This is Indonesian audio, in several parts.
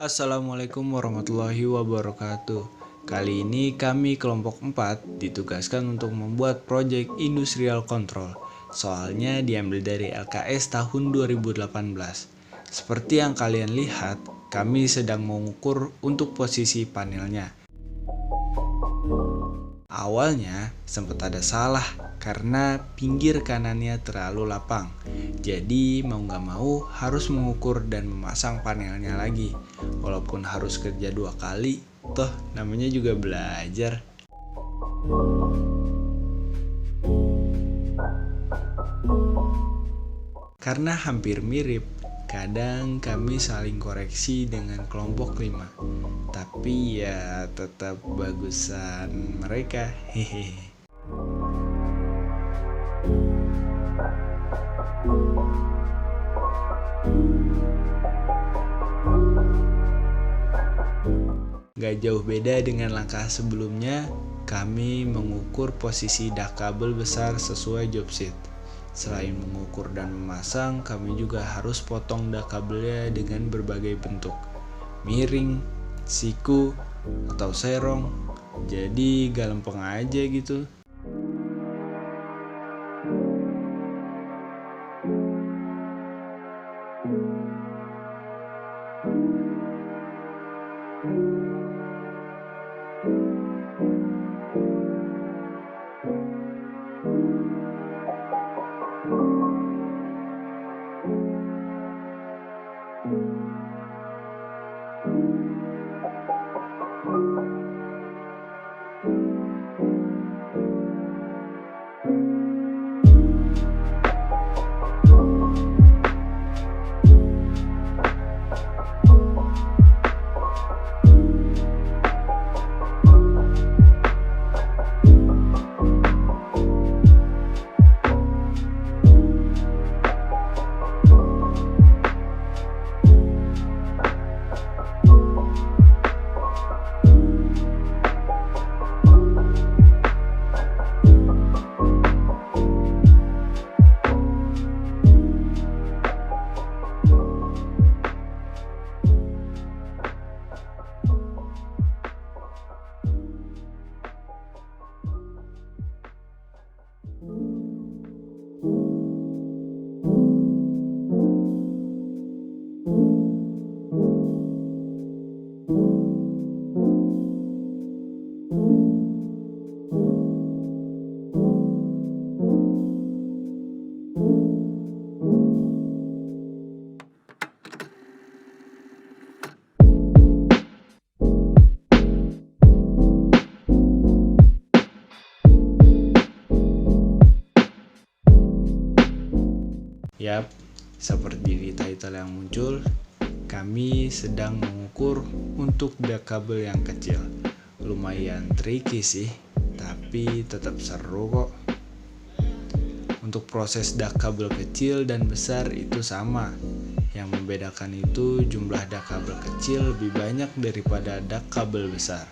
Assalamualaikum warahmatullahi wabarakatuh. Kali ini kami kelompok 4 ditugaskan untuk membuat proyek industrial control. Soalnya diambil dari LKS tahun 2018. Seperti yang kalian lihat, kami sedang mengukur untuk posisi panelnya. Awalnya sempat ada salah karena pinggir kanannya terlalu lapang. Jadi mau gak mau harus mengukur dan memasang panelnya lagi. Walaupun harus kerja 2 kali, toh namanya juga belajar. Karena hampir mirip, kadang kami saling koreksi dengan kelompok 5. Tapi ya tetap bagusan mereka. Hehehe. Gak jauh beda dengan langkah sebelumnya, kami mengukur posisi dak kabel besar sesuai job sheet. Selain mengukur dan memasang, kami juga harus potong dak kabelnya dengan berbagai bentuk. Miring, siku, atau serong. Jadi gak lempeng aja gitu. Yap, seperti di title yang muncul, kami sedang mengukur untuk dak kabel yang kecil. Lumayan tricky sih, tapi tetap seru kok. Untuk proses dak kabel kecil dan besar itu sama. Yang membedakan itu jumlah dak kabel kecil lebih banyak daripada dak kabel besar.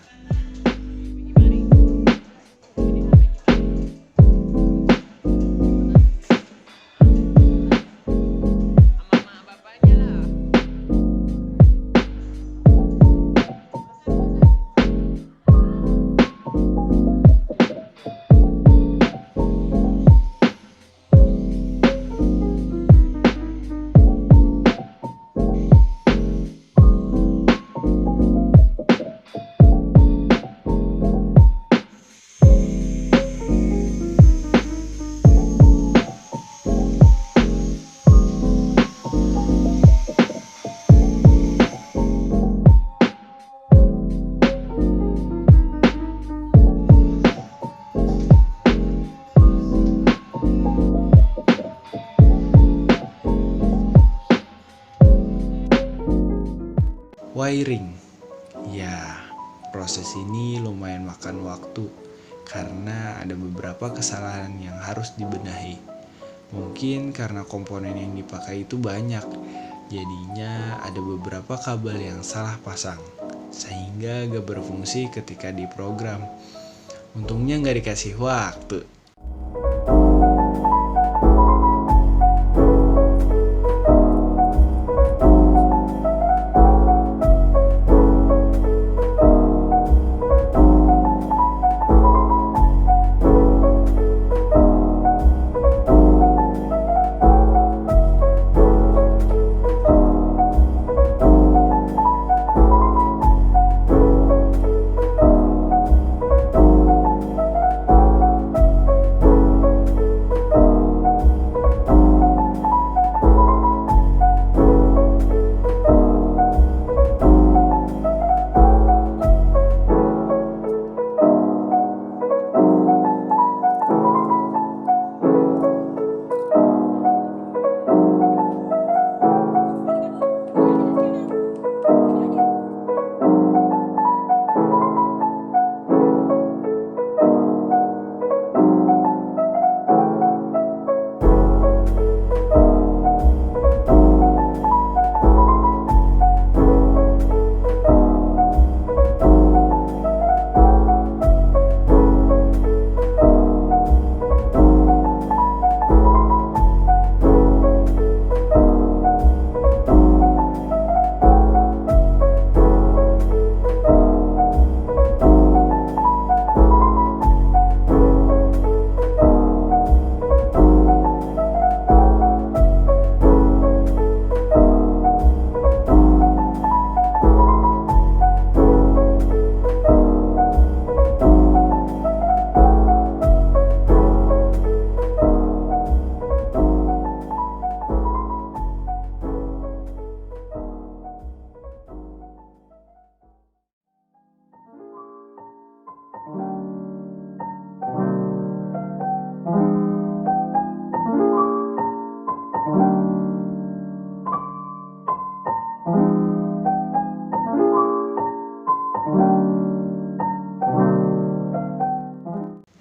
Wiring. Ya, proses ini lumayan makan waktu karena ada beberapa kesalahan yang harus dibenahi. Mungkin karena komponen yang dipakai itu banyak, jadinya ada beberapa kabel yang salah pasang, sehingga gak berfungsi ketika diprogram. Untungnya gak dikasih waktu.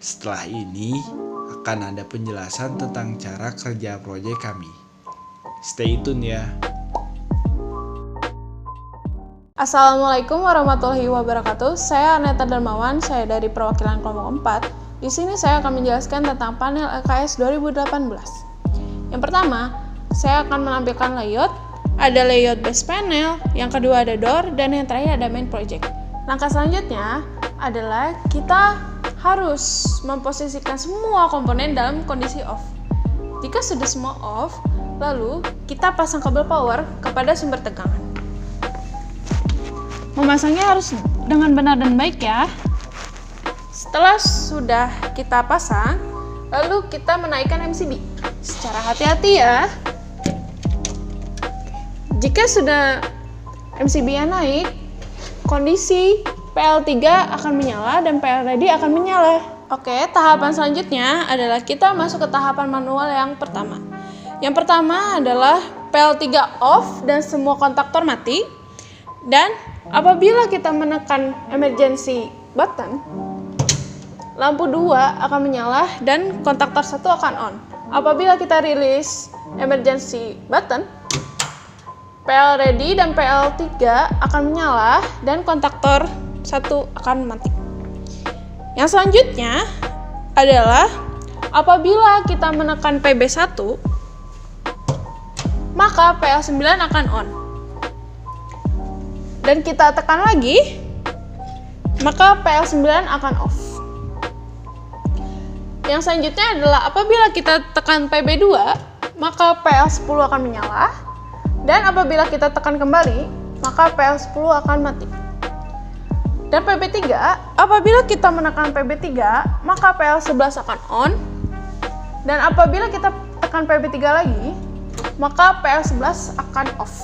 Setelah ini akan ada penjelasan tentang cara kerja proyek kami. Stay tune ya. Assalamualaikum warahmatullahi wabarakatuh. Saya Aneta Darmawan, saya dari perwakilan kelompok 4. Di sini saya akan menjelaskan tentang panel LKS 2018. Yang pertama, saya akan menampilkan layout. Ada layout base panel, yang kedua ada door, dan yang terakhir ada main project. Langkah selanjutnya adalah kita harus memposisikan semua komponen dalam kondisi off. Jika sudah semua off, lalu kita pasang kabel power kepada sumber tegangan. Memasangnya harus dengan benar dan baik ya. Setelah sudah kita pasang, lalu kita menaikkan MCB. Secara hati-hati ya. Jika sudah MCB-nya naik, kondisi PL3 akan menyala dan PL ready akan menyala. Oke, tahapan selanjutnya adalah kita masuk ke tahapan manual yang pertama. Yang pertama adalah PL3 off dan semua kontaktor mati. Dan apabila kita menekan emergency button, lampu 2 akan menyala dan kontaktor 1 akan on. Apabila kita release emergency button, PL ready dan PL3 akan menyala dan kontaktor 1 akan mati. Yang selanjutnya adalah apabila kita menekan PB1, maka PL9 akan on. Dan kita tekan lagi, maka PL9 akan off. Yang selanjutnya adalah apabila kita tekan PB2, maka PL10 akan menyala. Dan apabila kita tekan kembali, maka PL10 akan mati. Dan PB3, apabila kita menekan PB3, maka PL11 akan on. Dan apabila kita tekan PB3 lagi, maka PL11 akan off.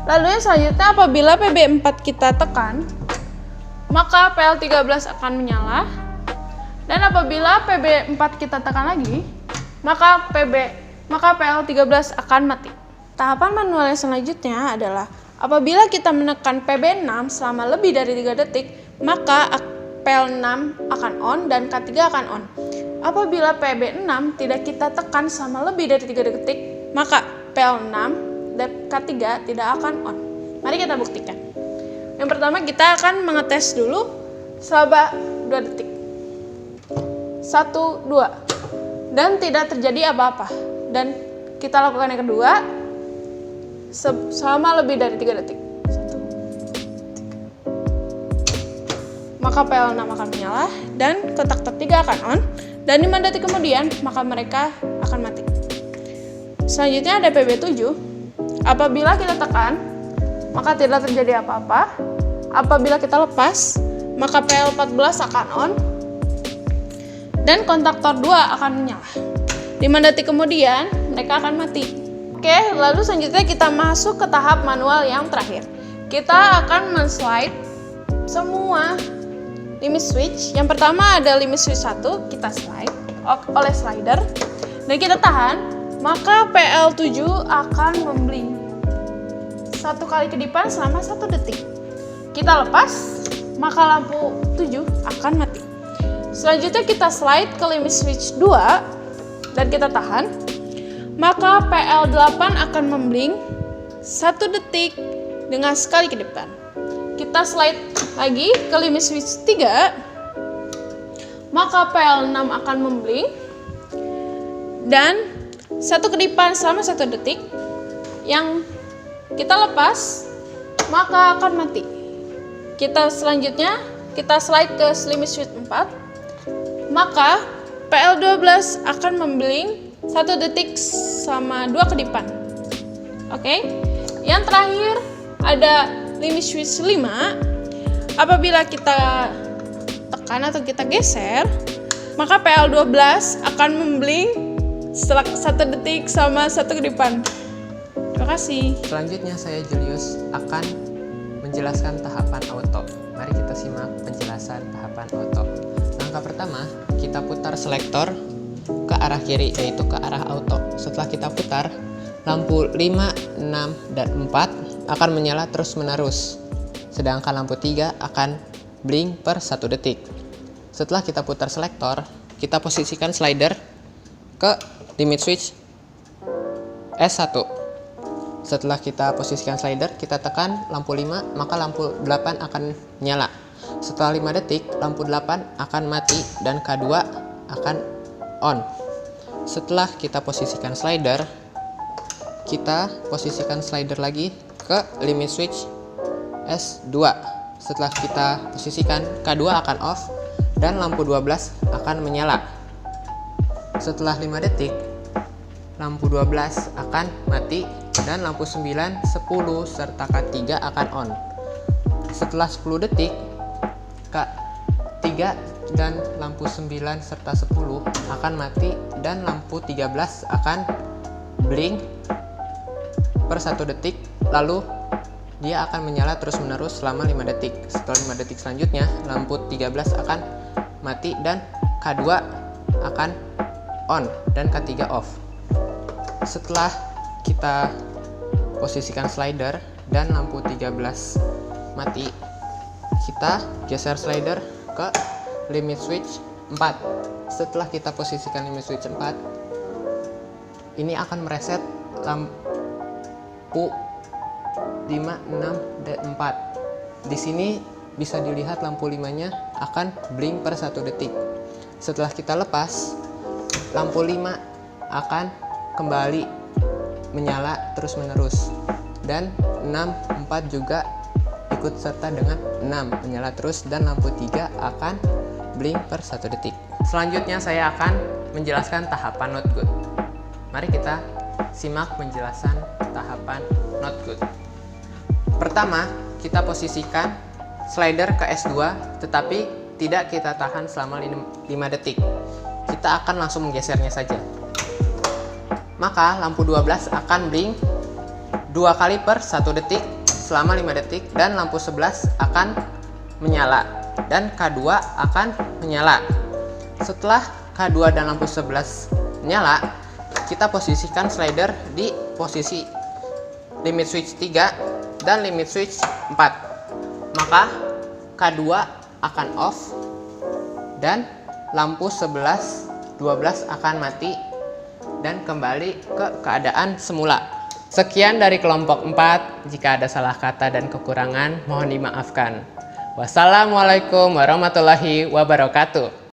Lalu yang selanjutnya apabila PB4 kita tekan, maka PL13 akan menyala. Dan apabila PB4 kita tekan lagi, maka PL13 akan mati. Tahapan manual yang selanjutnya adalah apabila kita menekan PB6 selama lebih dari 3 detik, maka PL6 akan on dan K3 akan on. Apabila PB6 tidak kita tekan selama lebih dari 3 detik, maka PL6 dan K3 tidak akan on. Mari kita buktikan. Yang pertama kita akan mengetes dulu selama 2 detik. 1, 2. Dan tidak terjadi apa-apa. Dan kita lakukan yang kedua selama lebih dari 3 detik. 1, 3. Maka PL6 akan menyala dan kontaktor 3 akan on. Dan 5 detik kemudian maka mereka akan mati. Selanjutnya ada PB7. Apabila kita tekan, maka tidak terjadi apa-apa. Apabila kita lepas, maka PL14 akan on dan kontaktor 2 akan menyala. 5 detik kemudian, mereka akan mati. Oke, lalu selanjutnya kita masuk ke tahap manual yang terakhir. Kita akan men-slide semua limit switch. Yang pertama ada limit switch 1, kita slide oleh slider dan kita tahan. Maka PL7 akan memblink 1 kali kedipan selama 1 detik. Kita lepas, maka lampu 7 akan mati. Selanjutnya kita slide ke limit switch 2 dan kita tahan. Maka PL8 akan memblink 1 detik dengan sekali kedipan. Kita slide lagi ke limit switch 3. Maka PL6 akan memblink dan 1 kedipan selama 1 detik. Yang kita lepas, maka akan mati. Selanjutnya kita slide ke limit switch 4. Maka PL12 akan memblink 1 detik sama 2 kedipan. Oke. Yang terakhir ada limit switch 5. Apabila kita tekan atau kita geser, maka PL12 akan memblink 1 detik sama 1 kedipan. Terima kasih. Selanjutnya saya Julius akan menjelaskan tahapan auto. Mari kita simak penjelasan tahapan auto. Langkah pertama, kita putar selektor ke arah kiri, yaitu ke arah auto. Setelah kita putar, lampu 5, 6, dan 4 akan menyala terus-menerus. Sedangkan lampu 3 akan blink per 1 detik. Setelah kita putar selektor, kita posisikan slider ke limit switch S1. Setelah kita posisikan slider, kita tekan lampu 5, maka lampu 8 akan nyala. Setelah 5 detik, lampu 8 akan mati dan K2 akan on. Setelah kita posisikan slider, kita posisikan slider lagi ke limit switch S2. Setelah kita posisikan, K2 akan off dan lampu 12 akan menyala. Setelah 5 detik, lampu 12 akan mati dan lampu 9, 10, serta K3 akan on. Setelah 10 detik, K3 dan lampu 9 serta 10 akan mati dan lampu 13 akan blink per 1 detik, lalu dia akan menyala terus menerus selama 5 detik. Setelah 5 detik selanjutnya, lampu 13 akan mati dan K2 akan on dan K3 off. Setelah kita posisikan slider dan lampu 13 mati, kita geser slider ke limit switch 4. Setelah kita posisikan limit switch 4, ini akan mereset lampu 5, 6, dan 4. Di sini bisa dilihat lampu 5-nya akan blink per 1 detik. Setelah kita lepas, lampu 5 akan kembali menyala terus menerus, dan 6, 4 juga ikut serta dengan 6 menyala terus, dan lampu 3 akan blink per 1 detik. Selanjutnya saya akan menjelaskan tahapan not good. Mari kita simak penjelasan tahapan not good. Pertama, kita posisikan slider ke S2, tetapi tidak kita tahan selama 5 detik. Kita akan langsung menggesernya saja. Maka lampu 12 akan blink 2 kali per 1 detik selama 5 detik, dan lampu 11 akan menyala dan K2 akan menyala. Setelah K2 dan lampu 11 menyala, kita posisikan slider di posisi limit switch 3 dan limit switch 4. Maka K2 akan off dan lampu 11, 12 akan mati dan kembali ke keadaan semula. Sekian dari kelompok 4. Jika ada salah kata dan kekurangan, mohon dimaafkan. Wassalamualaikum warahmatullahi wabarakatuh.